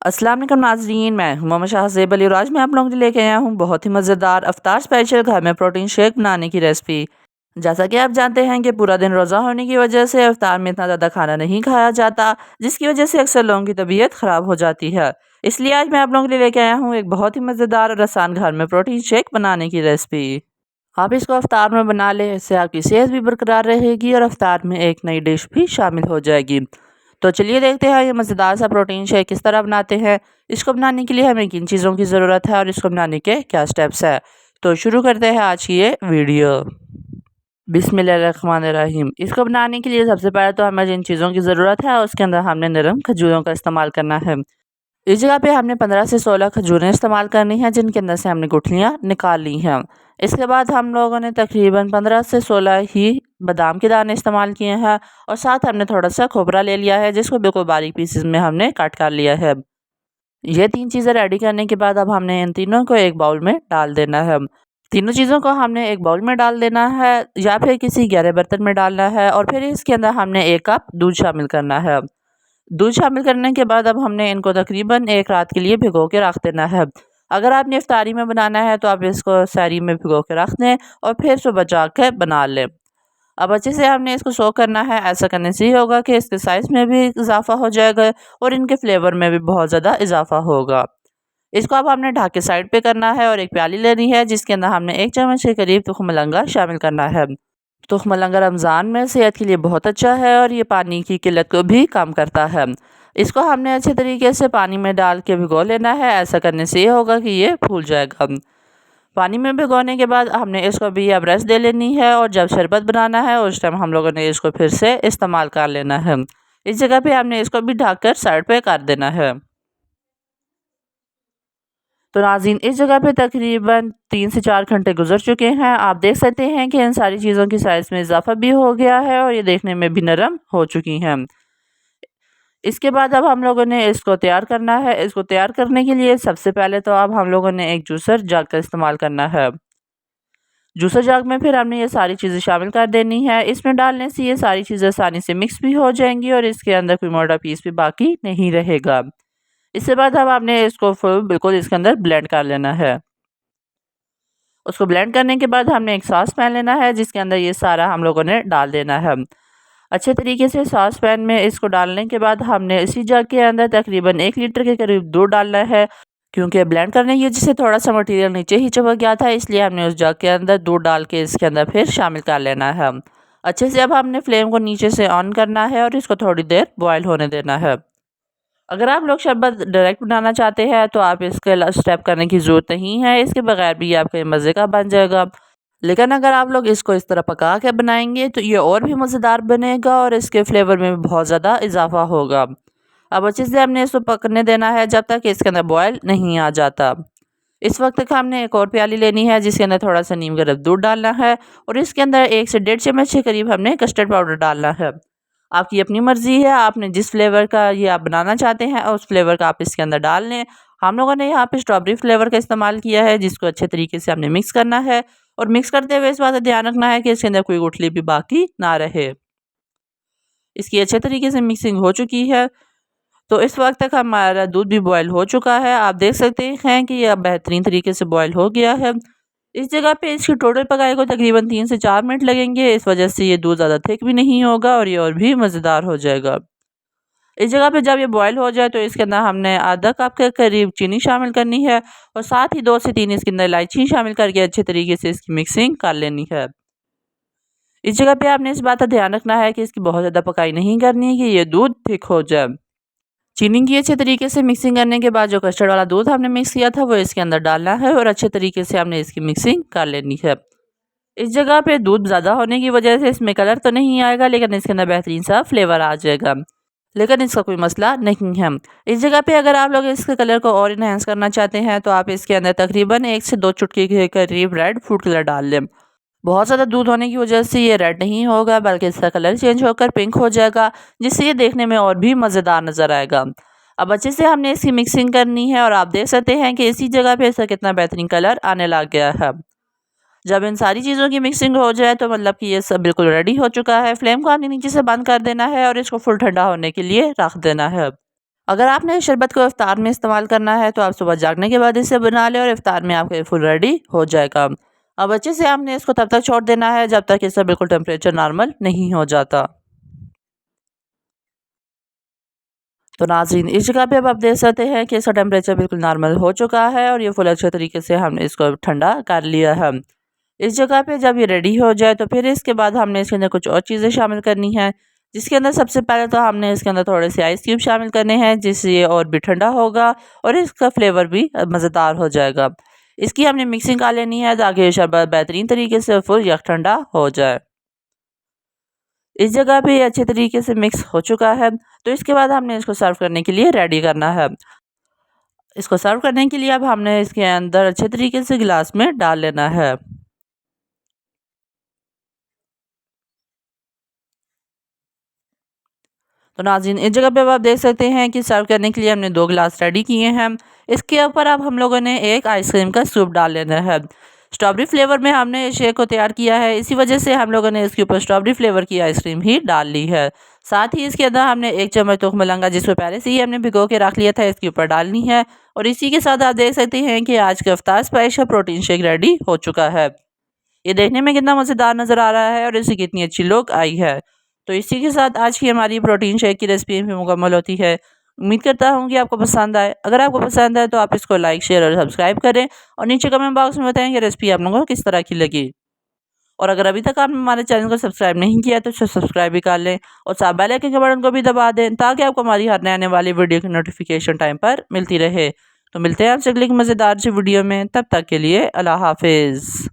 अस्सलाम वालेकुम नाज़रीन, मैं हूं मोहम्मद शाहज़ेब अली और आज मैं आप लोगों के लिए लेके आया हूं बहुत ही मज़ेदार अफ्तार स्पेशल घर में प्रोटीन शेक बनाने की रेसिपी। जैसा कि आप जानते हैं कि पूरा दिन रोज़ा होने की वजह से अफ्तार में इतना ज़्यादा खाना नहीं खाया जाता, जिसकी वजह से अक्सर लोगों की तबीयत ख़राब हो जाती है। इसलिए आज मैं आप लोगों के लिए लेके आया हूँ एक बहुत ही मज़ेदार और आसान घर में प्रोटीन शेक बनाने की रेसिपी। आप इसको अफ्तार में बना लें, इससे आपकी सेहत भी बरकरार रहेगी और अफ्तार में एक नई डिश भी शामिल हो जाएगी। तो चलिए देखते हैं ये मज़ेदार सा प्रोटीन शेक किस तरह बनाते हैं। इसको बनाने के लिए हमें किन चीज़ों की ज़रूरत है और इसको बनाने के क्या स्टेप्स है। तो शुरू करते हैं आज की ये वीडियो। बिस्मिल्लाहिर्रहमानिर्रहीम। इसको बनाने के लिए सबसे पहले तो हमें जिन चीज़ों की ज़रूरत है उसके अंदर हमने नरम खजूरों का इस्तेमाल करना है। इस जगह पे हमने 15 से 16 खजूरें इस्तेमाल करनी हैं, जिनके अंदर से हमने गुठलियाँ निकाल ली हैं। इसके बाद हम लोगों ने तकरीबन 15 से 16 ही बादाम के दाने इस्तेमाल किए हैं और साथ हमने थोड़ा सा खोबरा ले लिया है, जिसको बिल्कुल बारीक पीसेस में हमने कट कर लिया है। ये 3 चीज़ें रेडी करने के बाद अब हमने इन तीनों को एक बाउल में डाल देना है। तीनों चीज़ों को हमने एक बाउल में डाल देना है या फिर किसी गहरे बर्तन में डालना है और फिर इसके अंदर हमने 1 कप दूध शामिल करना है। दूध शामिल करने के बाद अब हमने इनको तकरीबन 1 रात के लिए भिगो के रख देना है। अगर आपने इफ्तारी में बनाना है तो आप इसको सहरी में भिगो के रख दें और फिर सुबह जाकर बना लें। अब अच्छे से हमने इसको सोक करना है। ऐसा करने से ये होगा कि इसके साइज़ में भी इजाफा हो जाएगा और इनके फ्लेवर में भी बहुत ज़्यादा इजाफा होगा। इसको अब हमने ढक के साइड पे करना है और एक प्याली लेनी है, जिसके अंदर हमने 1 चम्मच के करीब तुख्म मलंगा शामिल करना है। तुख्म मलंगा रमज़ान में सेहत के लिए बहुत अच्छा है और ये पानी की किल्लत को भी कम करता है। इसको हमने अच्छे तरीके से पानी में डाल के भिगो लेना है। ऐसा करने से ये होगा कि ये फूल जाएगा। पानी में भिगोने के बाद हमने इसको भी अब रेस्ट दे लेनी है और जब शरबत बनाना है उस टाइम हम लोगों ने इसको फिर से इस्तेमाल कर लेना है। इस जगह पे हमने इसको भी ढक कर साइड पे कर देना है। तो नाज़रीन, इस जगह पे तकरीबन 3 से 4 घंटे गुजर चुके हैं। आप देख सकते हैं कि इन सारी चीज़ों की साइज़ में इजाफा भी हो गया है और ये देखने में भी नरम हो चुकी हैं। इसके बाद अब हम लोगों ने इसको तैयार करना है। इसको तैयार करने के लिए सबसे पहले तो अब हम लोगों ने एक जूसर जग का इस्तेमाल करना है। जूसर जग में फिर हमने ये सारी चीज़ें शामिल कर देनी है। इसमें डालने से ये सारी चीज़ें आसानी से मिक्स भी हो जाएंगी और इसके अंदर कोई मोटा पीस भी बाकी नहीं रहेगा। इसके बाद अब आपने इसको फुल बिल्कुल इसके अंदर ब्लेंड कर लेना है। उसको ब्लेंड करने के बाद हमने एक सॉस पैन लेना है, जिसके अंदर ये सारा हम लोगों ने डाल देना है। अच्छे तरीके से सॉस पैन में इसको डालने के बाद हमने इसी जग के अंदर तकरीबन 1 लीटर के करीब दूध डालना है। क्योंकि ब्लेंड करने की वजह से थोड़ा सा मटेरियल नीचे ही चिपक गया था, इसलिए हमने उस जग के अंदर दूध डाल के इसके अंदर फिर शामिल कर लेना है। अच्छे से अब हमने फ्लेम को नीचे से ऑन करना है और इसको थोड़ी देर बॉयल होने देना है। अगर आप लोग शरबत डायरेक्ट बनाना चाहते हैं तो आप इसके स्टेप करने की ज़रूरत नहीं है, इसके बगैर भी ये आपके मज़े का बन जाएगा। लेकिन अगर आप लोग इसको इस तरह पका के बनाएंगे तो ये और भी मज़ेदार बनेगा और इसके फ्लेवर में भी बहुत ज़्यादा इजाफा होगा। अब अच्छे से हमने इसको पकने देना है जब तक इसके अंदर बॉयल नहीं आ जाता। इस वक्त तक हमने एक और प्याली लेनी है, जिसके अंदर थोड़ा सा नीम गर्म दूध डालना है और इसके अंदर 1 से 1.5 चम्मच के करीब हमने कस्टर्ड पाउडर डालना है। आपकी अपनी मर्ज़ी है, आपने जिस फ्लेवर का ये आप बनाना चाहते हैं उस फ्लेवर का आप इसके अंदर डाल लें। हम लोगों ने यहाँ पे स्ट्रॉबेरी फ्लेवर का इस्तेमाल किया है, जिसको अच्छे तरीके से हमने मिक्स करना है और मिक्स करते हुए इस बात का ध्यान रखना है कि इसके अंदर कोई गुठली भी बाकी ना रहे। इसकी अच्छे तरीके से मिक्सिंग हो चुकी है। तो इस वक्त तक हमारा दूध भी बॉयल हो चुका है। आप देख सकते हैं कि यह बेहतरीन तरीके से बॉयल हो गया है। इस जगह पे इसकी टोटल पकाने को तकरीबन 3 से 4 मिनट लगेंगे। इस वजह से ये दूध ज़्यादा थिक भी नहीं होगा और ये और भी मज़ेदार हो जाएगा। इस जगह पे जब ये बॉयल हो जाए तो इसके अंदर हमने आधा कप के करीब चीनी शामिल करनी है और साथ ही 2 से 3 इसके अंदर इलायची शामिल करके अच्छे तरीके से इसकी मिक्सिंग कर लेनी है। इस जगह पे आपने इस बात का ध्यान रखना है कि इसकी बहुत ज़्यादा पकाई नहीं करनी है कि ये दूध थिक हो जाए। चीनी की अच्छे तरीके से मिक्सिंग करने के बाद जो कस्टर्ड वाला दूध हमने मिक्स किया था वो इसके अंदर डालना है और अच्छे तरीके से हमने इसकी मिक्सिंग कर लेनी है। इस जगह पे दूध ज़्यादा होने की वजह से इसमें कलर तो नहीं आएगा, लेकिन इसके अंदर बेहतरीन सा फ्लेवर आ जाएगा। लेकिन इसका कोई मसला नहीं है। इस जगह पे अगर आप लोग इसके कलर को और इन्हेंस करना चाहते हैं तो आप इसके अंदर तकरीबन 1 से 2 चुटकी के करीब रेड फूड कलर डाल लें। बहुत ज़्यादा दूध होने की वजह से ये रेड नहीं होगा, बल्कि इसका कलर चेंज होकर पिंक हो जाएगा, जिससे ये देखने में और भी मज़ेदार नज़र आएगा। अब अच्छे से हमने इसकी मिक्सिंग करनी है और आप देख सकते हैं कि इसी जगह पे इसका कितना बेहतरीन कलर आने लग गया है। जब इन सारी चीज़ों की मिक्सिंग हो जाए तो मतलब कि ये सब बिल्कुल रेडी हो चुका है। फ्लेम को आपने नीचे से बंद कर देना है और इसको फुल ठंडा होने के लिए रख देना है। अगर आपने इस शरबत को इफ्तार में इस्तेमाल करना है तो आप सुबह जागने के बाद इसे बना लें और इफ्तार में आपका फुल रेडी हो जाएगा। अब अच्छे से आपने इसको तब तक छोड़ देना है जब तक इसका बिल्कुल टेम्परेचर नॉर्मल नहीं हो जाता। तो नाज़रीन, इस जगह पे अब आप देख सकते हैं कि इसका टेम्परेचर बिल्कुल नॉर्मल हो चुका है और ये फुल अच्छे तरीके से हमने इसको ठंडा कर लिया है। इस जगह पे जब ये रेडी हो जाए तो फिर इसके बाद हमने इसके अंदर कुछ और चीज़ें शामिल करनी है, जिसके अंदर सबसे पहले तो हमने इसके अंदर थोड़े से आइस क्यूब शामिल करने हैं, जिससे ये और भी ठंडा होगा और इसका फ्लेवर भी मज़ेदार हो जाएगा। इसकी हमने मिक्सिंग कर लेनी है ताकि ये शरबत बेहतरीन तरीके से फुल यक ठंडा हो जाए। इस जगह पे ये अच्छे तरीके से मिक्स हो चुका है, तो इसके बाद हमने इसको सर्व करने के लिए रेडी करना है। इसको सर्व करने के लिए अब हमने इसके अंदर अच्छे तरीके से गिलास में डाल लेना है। तो नाज़रीन, इस जगह पे अब आप देख सकते हैं कि सर्व करने के लिए हमने 2 गिलास रेडी किए हैं। इसके ऊपर अब हम लोगों ने एक आइसक्रीम का स्कूप डाल लेना है। स्ट्रॉबेरी फ्लेवर में हमने इस शेक को तैयार किया है, इसी वजह से हम लोगों ने इसके ऊपर स्ट्रॉबेरी फ्लेवर की आइसक्रीम ही डाल ली है। साथ ही इसके अंदर हमने 1 चम्मच तुख मलंगा, जिसको पहले से ही हमने भिगो के रख लिया था, इसके ऊपर डालनी है। और इसी के साथ आप देख सकते हैं कि आज का इफ्तार स्पेशल प्रोटीन शेक रेडी हो चुका है। ये देखने में कितना मज़ेदार नज़र आ रहा है और इसकी कितनी अच्छी लुक आई है। तो इसी के साथ आज की हमारी प्रोटीन शेक की रेसिपी भी मुकम्मल होती है। उम्मीद करता हूँ कि आपको पसंद आए। अगर आपको पसंद आए तो आप इसको लाइक, शेयर और सब्सक्राइब करें और नीचे कमेंट बॉक्स में बताएं कि रेसिपी आप लोगों को किस तरह की लगी। और अगर अभी तक आपने हमारे चैनल को सब्सक्राइब नहीं किया तो इसे सब्सक्राइब भी कर लें और साथ बेल आइकन के बटन को भी दबा दें, ताकि आपको हमारी हर नए आने वाली वीडियो की नोटिफिकेशन टाइम पर मिलती रहे। तो मिलते हैं आपसे अगली मज़ेदार सी वीडियो में, तब तक के लिए अल्लाह हाफिज़।